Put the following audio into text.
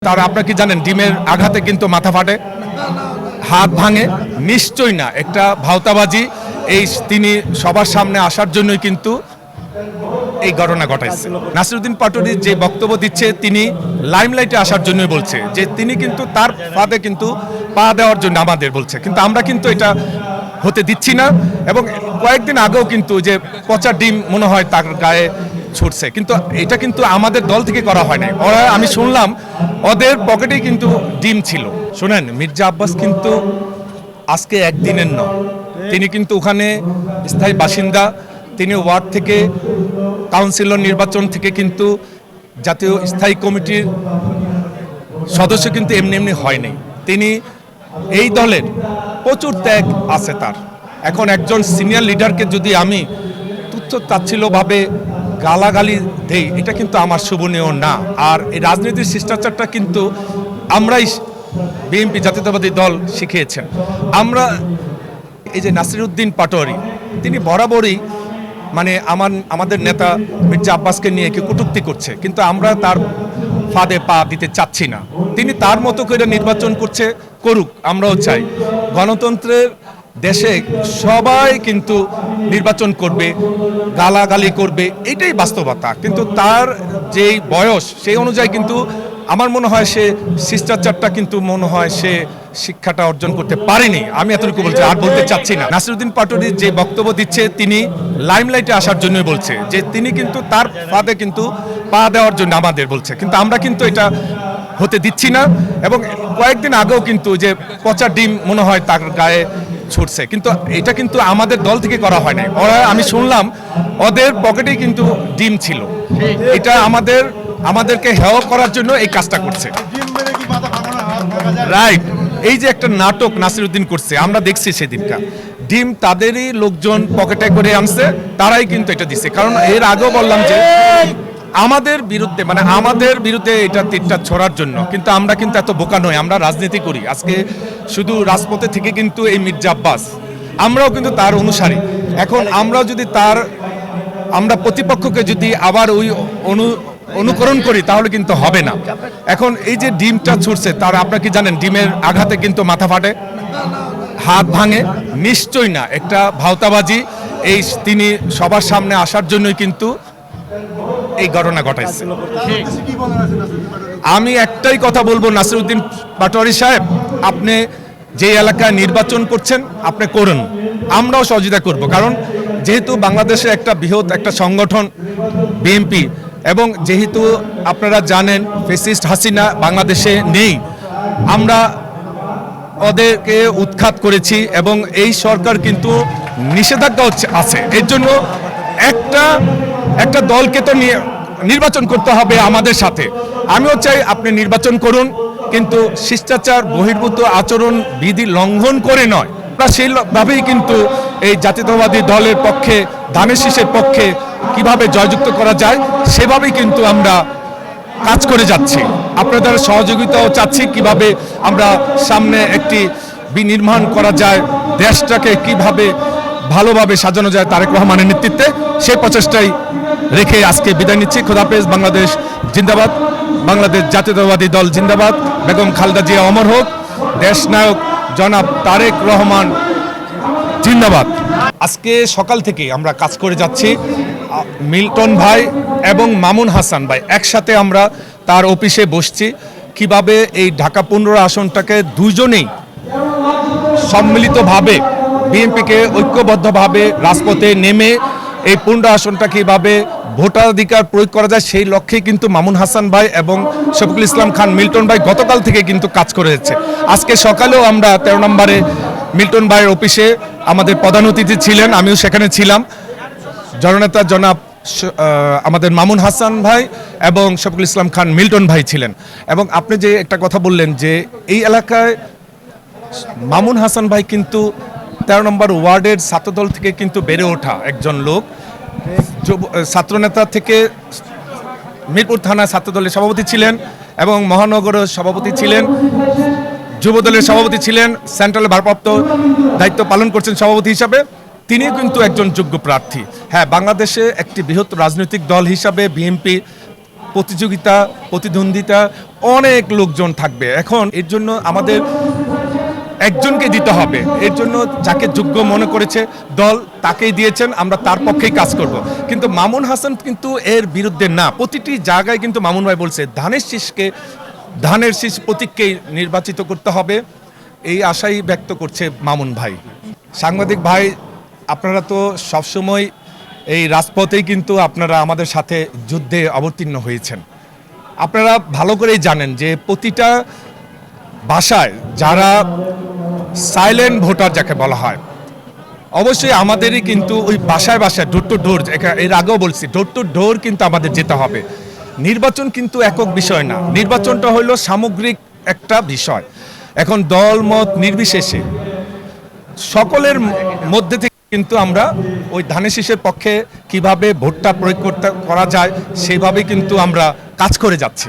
তার আপনারা কি জানেন ডিমের আঘাতে কিন্তু মাথা ফাটে, হাত ভাঙে? নিশ্চয়ই না, একটা ভাওতাবাজি। এই তিনি সবার সামনে আসার জন্যই কিন্তু এই ঘটনা ঘটাইছে। নাসিরউদ্দিন পাটোয়ারি যে বক্তব্য দিচ্ছে তিনি লাইমলাইটে আসার জন্যই বলছে, যে তিনি কিন্তু তার ফাঁদে কিন্তু পা দেওয়ার জন্য আমাদের বলছে, কিন্তু আমরা কিন্তু এটা হতে দিচ্ছি না। এবং কয়েকদিন আগেও কিন্তু যে পচা ডিম মনে হয় তার গায়ে ছুটছে, কিন্তু এটা কিন্তু আমাদের দল থেকে করা হয় নাই। ওরা, আমি শুনলাম ওদের পকেটেই কিন্তু ডিম ছিল। শোনেন, মির্জা আব্বাস কিন্তু আজকে একদিনের নয়, তিনি কিন্তু ওখানে স্থায়ী বাসিন্দা। তিনি ওয়ার্ড থেকে কাউন্সিলর নির্বাচন থেকে কিন্তু জাতীয় স্থায়ী কমিটির সদস্য কিন্তু এমনি এমনি হয়নি। তিনি এই দলের প্রচুর ত্যাগ আছে তার। এখন একজন সিনিয়র লিডারকে যদি আমি তুচ্ছ তাচ্ছিল্যভাবে গালাগালি দেই, এটা কিন্তু আমার শোভনীয় না। আর এই রাজনীতির শিষ্টাচারটা কিন্তু আমরাই, বিএনপি জাতীয়তাবাদী দল শিখিয়েছেন। আমরা এই যে নাসিরউদ্দিন পাটোয়ারি, তিনি বরাবরই মানে আমাদের নেতা মির্জা আব্বাসকে নিয়ে কি কটূক্তি করছে, কিন্তু আমরা তার ফাঁদে পা দিতে চাচ্ছি না। তিনি তার মতো করে নির্বাচন করছে, করুক, আমরাও চাই। গণতন্ত্রের দেশে সবাই কিন্তু নির্বাচন করবে, গালাগালি করবে, এটাই বাস্তবতা। কিন্তু তার যেই বয়স সেই অনুযায়ী কিন্তু আমার মনে হয় সে শিষ্টাচারটা কিন্তু মনে হয় সে শিক্ষাটা অর্জন করতে পারেনি। আমি এতটুকু বলছি, আর বলতে চাচ্ছি না। নাসিরউদ্দিন পাটোয়ারি যে বক্তব্য দিচ্ছে তিনি লাইমলাইটে আসার জন্যই বলছে, যে তিনি কিন্তু তার ফাঁদে কিন্তু পা দেওয়ার জন্য আমাদের বলছে, কিন্তু আমরা কিন্তু এটা হতে দিচ্ছি না। এবং কয়েকদিন আগেও কিন্তু যে পচা ডিম মনে হয় তার গায়ে ছুটছে, কিন্তু এটা কিন্তু আমাদের দল থেকে করা হয় নাই। ওরা, আমি শুনলাম ওদের পকেটেই কিন্তু ডিম ছিল। এটা আমাদেরকে হেয় করার জন্য এই কাজটা করছে। রাইট, এই যে একটা নাটক নাসিরউদ্দিন করছে, আমরা দেখছি সেদিনকার ডিম তাদেরই লোকজন পকেটে করে আনছে, তারাই কিন্তু এটা দিচ্ছে। কারণ এর আগেও বললাম যে আমাদের বিরুদ্ধে এটা তীরটা ছড়ার জন্য, কিন্তু আমরা কিন্তু এত বোকা নই, আমরা রাজনীতি করি। আজকে শুধু রাজপথে থেকে কিন্তু এই মির্জা আব্বাস, আমরাও কিন্তু তার অনুসারী। এখন আমরা প্রতিপক্ষকে যদি আবার ওই অনুকরণ করি তাহলে কিন্তু হবে না। এখন এই যে ডিমটা ছুটছে, তার আপনারা কি জানেন ডিমের আঘাতে কিন্তু মাথা ফাটে, হাত ভাঙে? নিশ্চয়ই না, একটা ভাওতাবাজি। এই তিনি সবার সামনে আসার জন্যই কিন্তু এই ঘটনা ঘটাইছে। আমি একটাই কথা বলবো, নাসিরউদ্দিন পাটোয়ারি সাহেব, আপনি যে এলাকায় নির্বাচন করছেন আপনি করুন, আমরাও সহযোগিতা করব। কারণ যেহেতু বাংলাদেশে একটা বৃহৎ একটা সংগঠন বিএনপি, এবং যেহেতু আপনারা জানেন ফ্যাসিস্ট হাসিনা বাংলাদেশে নেই, আমরা ওদেরকে উৎখাত করেছি এবং এই সরকার কিন্তু নিষেধাজ্ঞা আছে। এর জন্য একটা দলকে তো নির্বাচন করতে হবে আমাদের সাথে। আমিও চাই আপনি নির্বাচন করুন, কিন্তু শিষ্টাচার বহির্ভূত আচরণ বিধি লঙ্ঘন করে নয়। আমরা সেইভাবেই কিন্তু এই জাতীয়তাবাদী দলের পক্ষে, ধানের শীষের পক্ষে কিভাবে জয়যুক্ত করা যায় সেভাবেই কিন্তু আমরা কাজ করে যাচ্ছি। আপনাদের সহযোগিতাও চাচ্ছি, কিভাবে আমরা সামনে একটি বিনির্মাণ করা যায়, দেশটাকে কিভাবে ভালোভাবে সাজানো যায় তারেক রহমানের নেতৃত্বে, সেই প্রচেষ্টাই রেখে আজকে বিদায় নিচ্ছি। খোদাহাফেজ। বাংলাদেশ জিন্দাবাদ, বাংলাদেশ জাতীয়তাবাদী দল জিন্দাবাদ, বেগম খালেদা জিয়া অমর হোক, দেশ নায়ক জনাব তারেক রহমান জিন্দাবাদ। আজকে সকাল থেকে আমরা কাজ করে যাচ্ছি। মিল্টন ভাই এবং মামুন হাসান ভাই একসাথে আমরা তার অফিসে বসছি, কিভাবে এই ঢাকা 15 আসনটাকে দুইজনেই সম্মিলিতভাবে বিএনপিকে ঐক্যবদ্ধভাবে রাজপথে নেমে এই 15 আসনটা কিভাবে ভোটাধিকার প্রয়োগ করা যায় সেই লক্ষ্যে কিন্তু মামুন হাসান ভাই এবং শফিকুল ইসলাম খান মিল্টন ভাই গতকাল থেকে কিন্তু কাজ করে যাচ্ছে। আজকে সকালেও আমরা 13 নম্বরে মিল্টন ভাইয়ের অফিসে আমাদের প্রধান অতিথি ছিলেন, আমিও সেখানে ছিলাম। জননেতা জনাব আমাদের মামুন হাসান ভাই এবং শফিকুল ইসলাম খান মিল্টন ভাই ছিলেন। এবং আপনি যে একটা কথা বললেন যে এই এলাকায় মামুন হাসান ভাই কিন্তু 13 নম্বর ওয়ার্ডের ছাত্রদল থেকে কিন্তু বেড়ে ওঠা একজন লোক, ছাত্রনেতা থেকে মিরপুর থানায় ছাত্রদলের সভাপতি ছিলেন এবং মহানগরের সভাপতি ছিলেন, যুবদলের সভাপতি ছিলেন, সেন্ট্রালের ভারপ্রাপ্ত দায়িত্ব পালন করছেন সভাপতি হিসাবে। তিনিও কিন্তু একজন যোগ্য প্রার্থী। হ্যাঁ, বাংলাদেশে একটি বৃহৎ রাজনৈতিক দল হিসাবে বিএনপি প্রতিযোগিতা প্রতিদ্বন্দ্বিতা অনেক লোকজন থাকবে। এখন এর জন্য আমাদের একজনকে দিতে হবে, এর জন্য যাকে যোগ্য মনে করেছে দল তাকেই দিয়েছেন, আমরা তার পক্ষেই কাজ করব। কিন্তু মামুন হাসান কিন্তু এর বিরুদ্ধে না, প্রতিটি জায়গায় কিন্তু মামুন ভাই বলছে ধানের শীষ প্রতীককেই নির্বাচিত করতে হবে, এই আশাই ব্যক্ত করছে মামুন ভাই। সাংবাদিক ভাই, আপনারা তো সবসময় এই রাজপথেই কিন্তু আপনারা আমাদের সাথে যুদ্ধে অবতীর্ণ হয়েছেন। আপনারা ভালো করেই জানেন যে প্রতিটা বাসায় যারা সাইলেন্ট ভোটার যাকে বলা হয়, অবশ্যই আমাদেরই কিন্তু ওই বাসায় বাসায় ডোর টু ডোর, এর আগেও বলছি ডোর টু ডোর কিন্তু আমাদের যেতে হবে। নির্বাচন কিন্তু একক বিষয় না, নির্বাচনটা হলো সামগ্রিক একটা বিষয়। এখন দল মত নির্বিশেষে সকলের মধ্যে থেকে কিন্তু আমরা ওই ধানের শীষের পক্ষে কিভাবে ভোটটা প্রয়োগ করা যায় সেভাবে কিন্তু আমরা কাজ করে যাচ্ছি।